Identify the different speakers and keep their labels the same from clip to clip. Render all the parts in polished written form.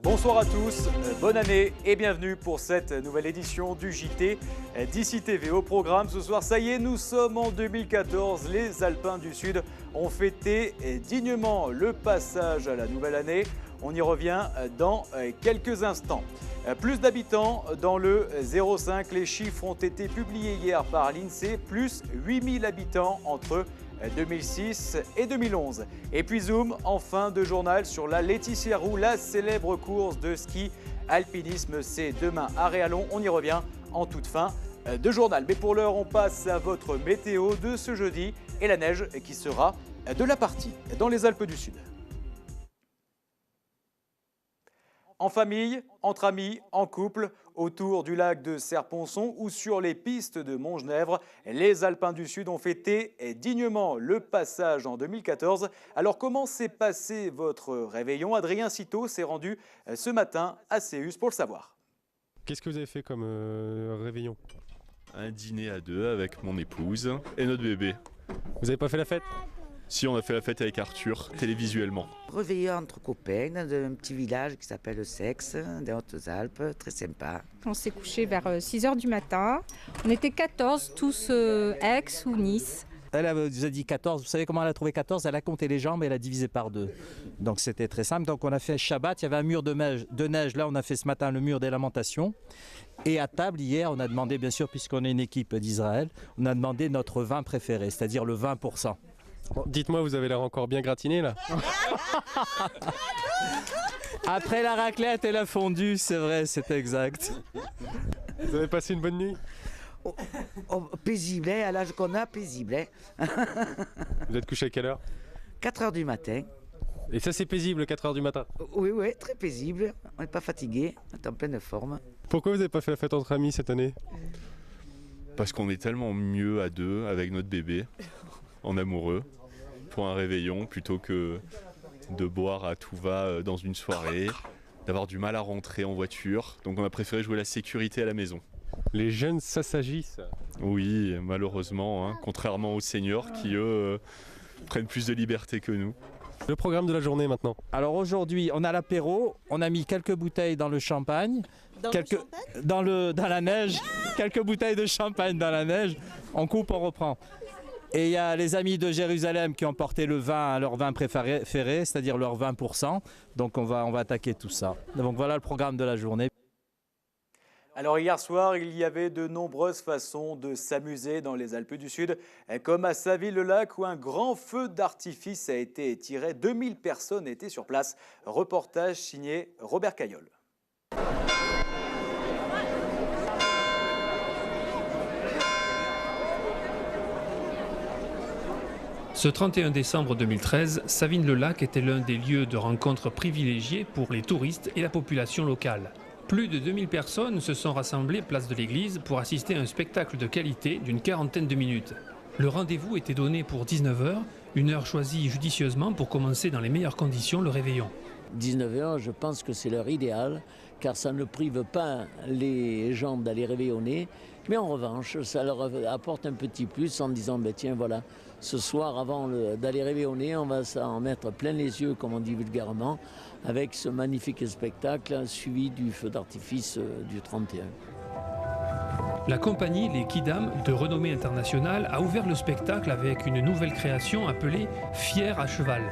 Speaker 1: Bonsoir à tous, bonne année et bienvenue pour cette nouvelle édition du JT d'ICI TV. Au programme ce soir, ça y est, nous sommes en 2014. Les Alpins du Sud ont fêté dignement le passage à la nouvelle année. On y revient dans quelques instants. Plus d'habitants dans le 05. Les chiffres ont été publiés hier par l'INSEE. Plus 8000 habitants entre 2006 et 2011. Et puis zoom en fin de journal sur la Laetitia Roux, la célèbre course de ski alpinisme. C'est demain à Réallon. On y revient en toute fin de journal. Mais pour l'heure, on passe à votre météo de ce jeudi et la neige qui sera de la partie dans les Alpes du Sud. En famille, entre amis, en couple, autour du lac de Serponçon ou sur les pistes de Montgenèvre, les Alpins du Sud ont fêté dignement le passage en 2014. Alors comment s'est passé votre réveillon? Adrien Citeau s'est rendu ce matin à Céus pour le savoir.
Speaker 2: Qu'est-ce que vous avez fait comme réveillon?
Speaker 3: Un dîner à deux avec mon épouse et notre bébé.
Speaker 2: Vous n'avez pas fait la fête?
Speaker 3: Si, on a fait la fête avec Arthur, télévisuellement.
Speaker 4: Réveillé entre copains dans un petit village qui s'appelle Sex, des Hautes-Alpes, très sympa.
Speaker 5: On s'est couché vers 6h du matin. On était 14, tous Aix ou Nice.
Speaker 6: Elle vous a dit 14, vous savez comment elle a trouvé 14? Elle a compté les jambes et elle a divisé par 2. Donc c'était très simple. Donc on a fait Shabbat, il y avait un mur de neige. Là on a fait ce matin le mur des lamentations. Et à table hier on a demandé, bien sûr puisqu'on est une équipe d'Israël, on a demandé notre vin préféré, c'est-à-dire le 20%.
Speaker 2: Bon, dites-moi, vous avez l'air encore bien gratiné là.
Speaker 6: Après la raclette et la fondue, c'est vrai, c'est exact.
Speaker 2: Vous avez passé une bonne nuit?
Speaker 4: Paisible, à l'âge qu'on a, paisible.
Speaker 2: Vous êtes couché à quelle heure?
Speaker 4: 4h du matin.
Speaker 2: Et ça c'est paisible, 4h du matin?
Speaker 4: Oui, très paisible. On n'est pas fatigué, on est en pleine forme.
Speaker 2: Pourquoi vous n'avez pas fait la fête entre amis cette année?
Speaker 3: Parce qu'on est tellement mieux à deux avec notre bébé, en amoureux, pour un réveillon, plutôt que de boire à tout va dans une soirée, d'avoir du mal à rentrer en voiture. Donc on a préféré jouer la sécurité à la maison.
Speaker 2: Les jeunes s'assagissent.
Speaker 3: Oui, malheureusement, hein, contrairement aux seniors qui, eux, prennent plus de liberté que nous.
Speaker 2: Le programme de la journée maintenant.
Speaker 6: Alors aujourd'hui on a l'apéro, on a mis quelques bouteilles dans le champagne. Dans la neige, quelques bouteilles de champagne dans la neige. On coupe, on reprend. Et il y a les amis de Jérusalem qui ont porté le vin, leur vin préféré, c'est-à-dire leur 20%. Donc on va attaquer tout ça. Donc voilà le programme de la journée.
Speaker 1: Alors hier soir, il y avait de nombreuses façons de s'amuser dans les Alpes du Sud, comme à Saville-le-Lac où un grand feu d'artifice a été tiré. 2000 personnes étaient sur place. Reportage signé Robert Caillol.
Speaker 7: Ce 31 décembre 2013, Savine-le-Lac était l'un des lieux de rencontre privilégiés pour les touristes et la population locale. Plus de 2000 personnes se sont rassemblées place de l'église pour assister à un spectacle de qualité d'une quarantaine de minutes. Le rendez-vous était donné pour 19h, une heure choisie judicieusement pour commencer dans les meilleures conditions le réveillon.
Speaker 8: 19h, je pense que c'est l'heure idéale, car ça ne prive pas les gens d'aller réveillonner. Mais en revanche, ça leur apporte un petit plus en disant, ben tiens, voilà, ce soir, avant d'aller réveillonner, on va s'en mettre plein les yeux, comme on dit vulgairement, avec ce magnifique spectacle suivi du feu d'artifice du 31.
Speaker 7: La compagnie Les Kidam, de renommée internationale, a ouvert le spectacle avec une nouvelle création appelée Fier à cheval.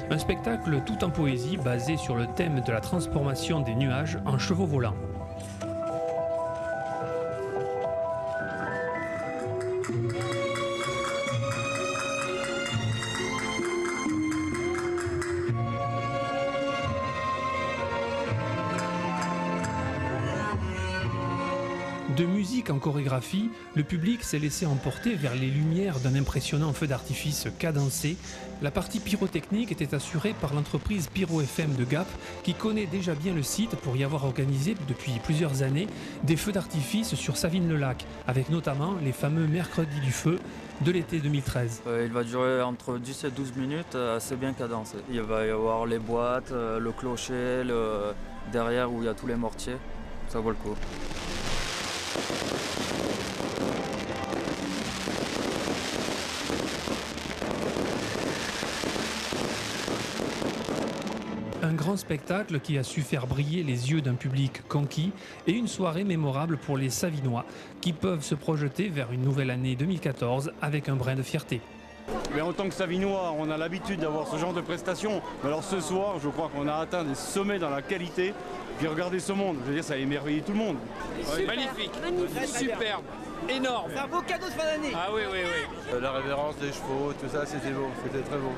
Speaker 7: Un spectacle tout en poésie basé sur le thème de la transformation des nuages en chevaux volants. De musique en chorégraphie, le public s'est laissé emporter vers les lumières d'un impressionnant feu d'artifice cadencé. La partie pyrotechnique était assurée par l'entreprise Pyro FM de Gap, qui connaît déjà bien le site pour y avoir organisé depuis plusieurs années des feux d'artifice sur Savine-le-Lac, avec notamment les fameux mercredis du feu de l'été 2013.
Speaker 9: Il va durer entre 10 et 12 minutes, assez bien cadencé. Il va y avoir les boîtes, le clocher, derrière où il y a tous les mortiers, ça vaut le coup.
Speaker 7: Un grand spectacle qui a su faire briller les yeux d'un public conquis et une soirée mémorable pour les Savinois qui peuvent se projeter vers une nouvelle année 2014 avec un brin de fierté.
Speaker 10: Mais en tant que Savinois, on a l'habitude d'avoir ce genre de prestations. Mais alors ce soir, je crois qu'on a atteint des sommets dans la qualité. Puis regardez ce monde, je veux dire, ça a émerveillé tout le monde.
Speaker 11: Ouais, magnifique, superbe, énorme.
Speaker 12: C'est un beau cadeau de fin d'année.
Speaker 11: Ah oui, oui, oui.
Speaker 13: La révérence des chevaux, tout ça, c'était beau, c'était très beau.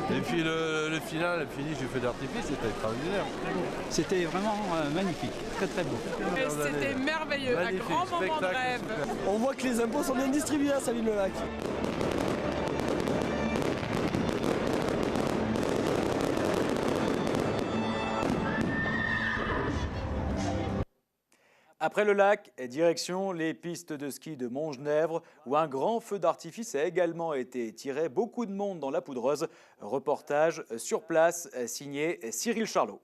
Speaker 13: Et puis le final, le finish du feu d'artifice, c'était extraordinaire.
Speaker 12: C'était vraiment magnifique, très très beau.
Speaker 14: C'était merveilleux,
Speaker 13: Magnifique,
Speaker 14: un grand moment de
Speaker 13: spectacle,
Speaker 14: rêve.
Speaker 13: super.
Speaker 12: On voit que les impôts sont bien distribués à Savines-le-Lac.
Speaker 1: Après le lac, direction les pistes de ski de Montgenèvre où un grand feu d'artifice a également été tiré. Beaucoup de monde dans la poudreuse. Reportage sur place signé Cyril Charlot.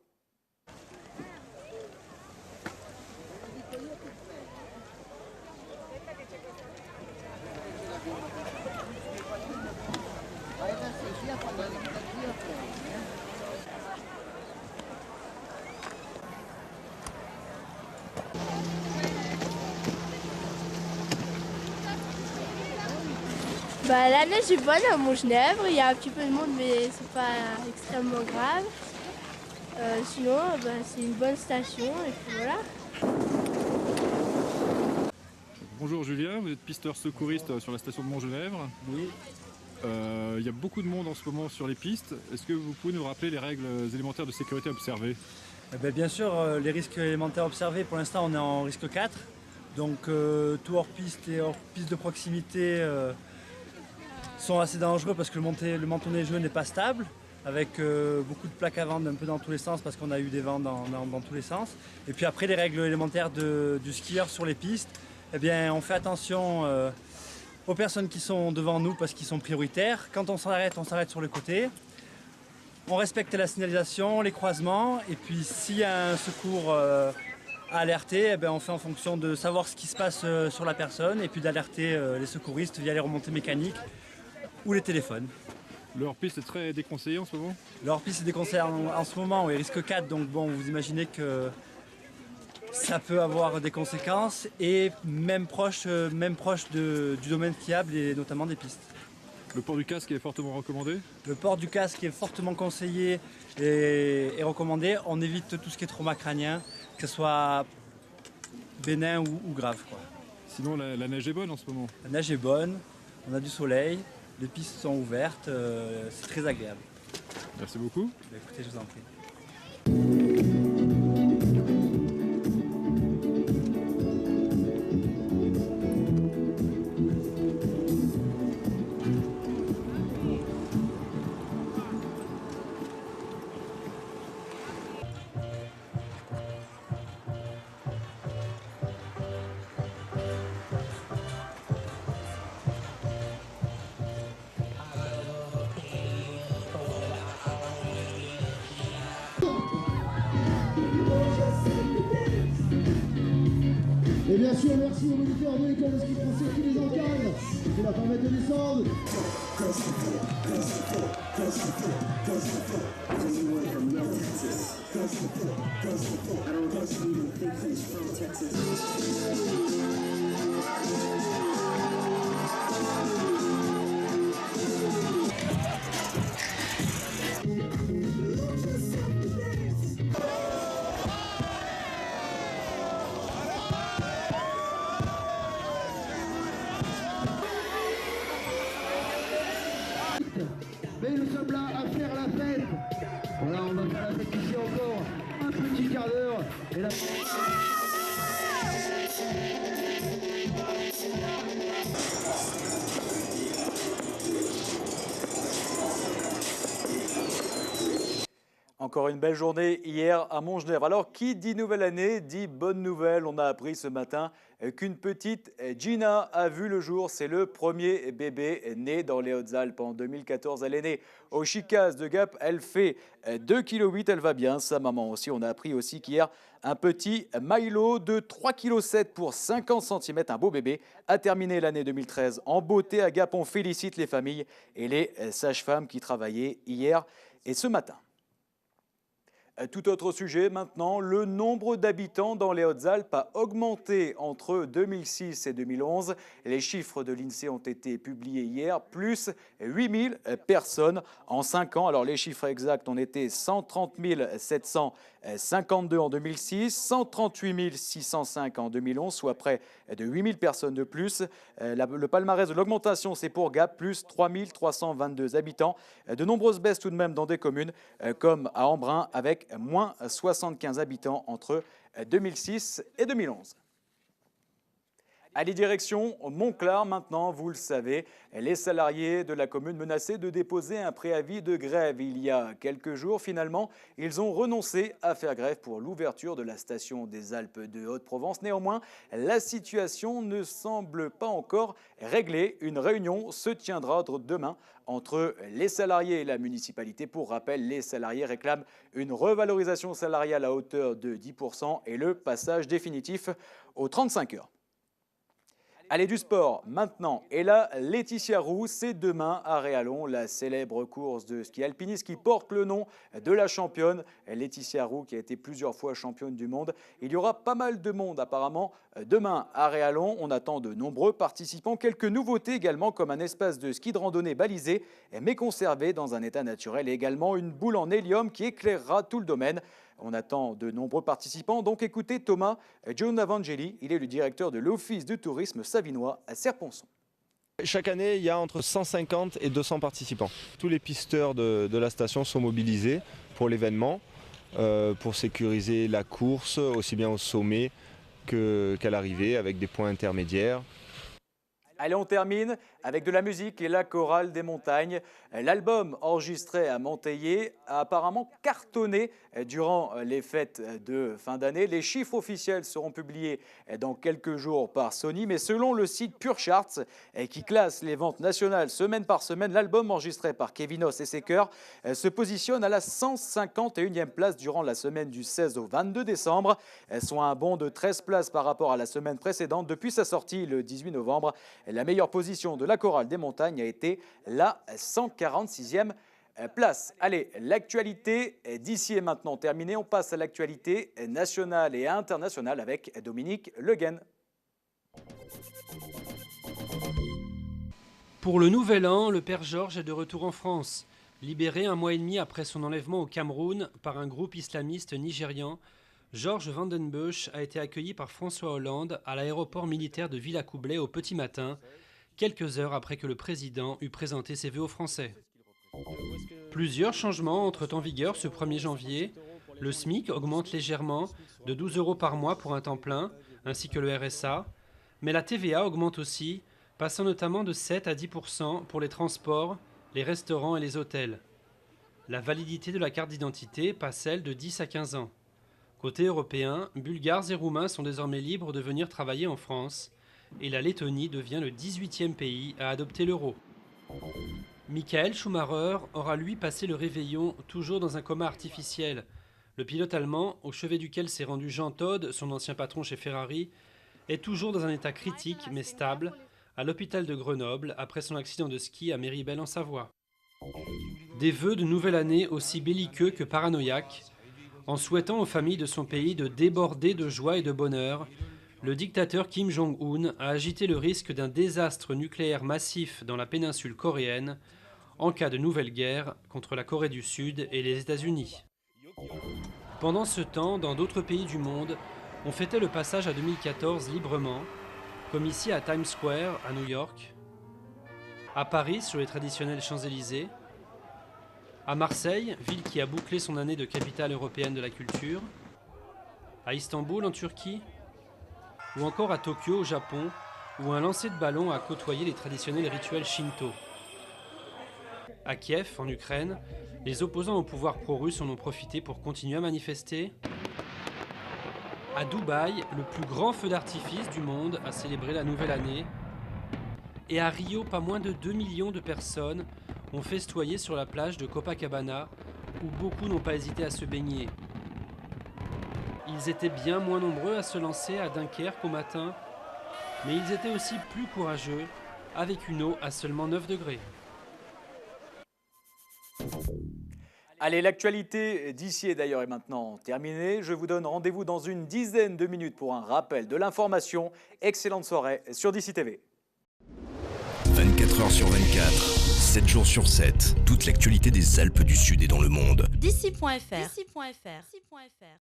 Speaker 15: La neige est bonne à Montgenèvre, il y a un petit peu de monde mais c'est pas extrêmement grave. Sinon c'est une bonne station et puis voilà.
Speaker 16: Bonjour Julien, vous êtes pisteur secouriste sur la station de Montgenèvre.
Speaker 12: Oui.
Speaker 16: Il y a beaucoup de monde en ce moment sur les pistes. Est-ce que vous pouvez nous rappeler les règles élémentaires de sécurité observées?
Speaker 12: Bien sûr, les risques élémentaires observés, pour l'instant on est en risque 4. Donc tout hors piste et hors piste de proximité sont assez dangereux parce que le manteau neigeux n'est pas stable, avec beaucoup de plaques à vent un peu dans tous les sens parce qu'on a eu des vents dans tous les sens. Et puis après les règles élémentaires du skieur sur les pistes, eh bien, on fait attention aux personnes qui sont devant nous parce qu'ils sont prioritaires. Quand on s'arrête sur le côté. On respecte la signalisation, les croisements et puis s'il y a un secours à alerter, eh bien, on fait en fonction de savoir ce qui se passe sur la personne et puis d'alerter les secouristes via les remontées mécaniques ou les téléphones.
Speaker 16: Le hors-piste est très déconseillé en ce moment?
Speaker 12: Le hors-piste est déconseillé en ce moment, oui, risque 4, donc bon, vous imaginez que ça peut avoir des conséquences et même proche du domaine skiable et notamment des pistes.
Speaker 16: Le port du casque est fortement recommandé?
Speaker 12: Le port du casque est fortement conseillé et recommandé. On évite tout ce qui est trauma crânien, que ce soit bénin ou grave, quoi.
Speaker 16: Sinon la neige est bonne en ce moment?
Speaker 12: La neige est bonne, on a du soleil. Les pistes sont ouvertes, c'est très agréable.
Speaker 16: Merci beaucoup.
Speaker 12: Écoutez, je vous en prie.
Speaker 17: Et bien sûr, merci aux moniteurs de l'école de ski français qui les encadrent, qui leur permettent de descendre. Mais nous sommes là à faire la fête. Voilà, on va faire la fête ici encore un petit quart d'heure. Et là...
Speaker 1: Encore une belle journée hier à Montgenèvre. Alors, qui dit nouvelle année, dit bonne nouvelle. On a appris ce matin qu'une petite Gina a vu le jour. C'est le premier bébé né dans les Hautes-Alpes en 2014. Elle est née au Chicas de Gap. Elle fait 2,8 kg. Elle va bien, sa maman aussi. On a appris aussi qu'hier, un petit Milo de 3,7 kg pour 50 cm, un beau bébé, a terminé l'année 2013 en beauté à Gap. On félicite les familles et les sages-femmes qui travaillaient hier et ce matin. Tout autre sujet maintenant, le nombre d'habitants dans les Hautes-Alpes a augmenté entre 2006 et 2011. Les chiffres de l'INSEE ont été publiés hier, plus 8000 personnes en 5 ans. Alors les chiffres exacts, on était 130 752 en 2006, 138 605 en 2011, soit près de 8000 personnes de plus. Le palmarès de l'augmentation, c'est pour Gap, plus 3322 habitants. De nombreuses baisses tout de même dans des communes comme à Embrun, avec moins 75 habitants entre 2006 et 2011. Allez, direction Montclar maintenant, vous le savez, les salariés de la commune menacés de déposer un préavis de grève. Il y a quelques jours, finalement, ils ont renoncé à faire grève pour l'ouverture de la station des Alpes de Haute-Provence. Néanmoins, la situation ne semble pas encore réglée. Une réunion se tiendra demain entre les salariés et la municipalité. Pour rappel, les salariés réclament une revalorisation salariale à hauteur de 10% et le passage définitif aux 35 heures. Allez, du sport maintenant. Et là, Laetitia Roux, c'est demain à Réallon, la célèbre course de ski alpiniste qui porte le nom de la championne. Laetitia Roux qui a été plusieurs fois championne du monde. Il y aura pas mal de monde apparemment demain à Réallon. On attend de nombreux participants. Quelques nouveautés également, comme un espace de ski de randonnée balisé mais conservé dans un état naturel. Et également une boule en hélium qui éclairera tout le domaine. On attend de nombreux participants, donc écoutez Thomas Gionavangeli, il est le directeur de l'Office de tourisme savinois à Serponçon.
Speaker 14: Chaque année, il y a entre 150 et 200 participants. Tous les pisteurs de la station sont mobilisés pour l'événement, pour sécuriser la course, aussi bien au sommet qu'à l'arrivée, avec des points intermédiaires.
Speaker 1: Allez, on termine avec de la musique et la chorale des montagnes. L'album enregistré à Monteillé a apparemment cartonné durant les fêtes de fin d'année. Les chiffres officiels seront publiés dans quelques jours par Sony, mais selon le site Pure Charts, qui classe les ventes nationales semaine par semaine, l'album enregistré par Kevinos et ses chœurs se positionne à la 151e place durant la semaine du 16 au 22 décembre, soit un bond de 13 places par rapport à la semaine précédente. Depuis sa sortie le 18 novembre, la meilleure position de la chorale des montagnes a été la 146e place. Allez, l'actualité d'ici est maintenant terminée. On passe à l'actualité nationale et internationale avec Dominique Leguen.
Speaker 18: Pour le nouvel an, le père Georges est de retour en France. Libéré un mois et demi après son enlèvement au Cameroun par un groupe islamiste nigérian, Georges Vandenbusch a été accueilli par François Hollande à l'aéroport militaire de Villacoublay au petit matin, quelques heures après que le président eut présenté ses vœux aux Français. Plusieurs changements entrent en vigueur ce 1er janvier. Le SMIC augmente légèrement de 12 € par mois pour un temps plein, ainsi que le RSA. Mais la TVA augmente aussi, passant notamment de 7 à 10% pour les transports, les restaurants et les hôtels. La validité de la carte d'identité passe, elle, de 10 à 15 ans. Côté européen, Bulgares et Roumains sont désormais libres de venir travailler en France et la Lettonie devient le 18e pays à adopter l'euro. Michael Schumacher aura lui passé le réveillon toujours dans un coma artificiel. Le pilote allemand, au chevet duquel s'est rendu Jean Todt, son ancien patron chez Ferrari, est toujours dans un état critique mais stable à l'hôpital de Grenoble après son accident de ski à Méribel en Savoie. Des vœux de nouvelle année aussi belliqueux que paranoïaques. En souhaitant aux familles de son pays de déborder de joie et de bonheur, le dictateur Kim Jong-un a agité le risque d'un désastre nucléaire massif dans la péninsule coréenne en cas de nouvelle guerre contre la Corée du Sud et les États-Unis. Pendant ce temps, dans d'autres pays du monde, on fêtait le passage à 2014 librement, comme ici à Times Square, à New York, à Paris sur les traditionnels Champs-Élysées, à Marseille, ville qui a bouclé son année de capitale européenne de la culture, à Istanbul en Turquie, ou encore à Tokyo au Japon, où un lancer de ballon a côtoyé les traditionnels rituels Shinto. À Kiev, en Ukraine, les opposants au pouvoir pro-russe en ont profité pour continuer à manifester. À Dubaï, le plus grand feu d'artifice du monde a célébré la nouvelle année. Et à Rio, pas moins de 2 millions de personnes ont festoyé sur la plage de Copacabana, où beaucoup n'ont pas hésité à se baigner. Ils étaient bien moins nombreux à se lancer à Dunkerque au matin, mais ils étaient aussi plus courageux, avec une eau à seulement 9 degrés.
Speaker 1: Allez, l'actualité d'ici et d'ailleurs est maintenant terminée. Je vous donne rendez-vous dans une dizaine de minutes pour un rappel de l'information. Excellente soirée sur DC TV.
Speaker 19: 24 heures sur 24, 7 jours sur 7, toute l'actualité des Alpes du Sud et dans le monde.
Speaker 20: DC.fr.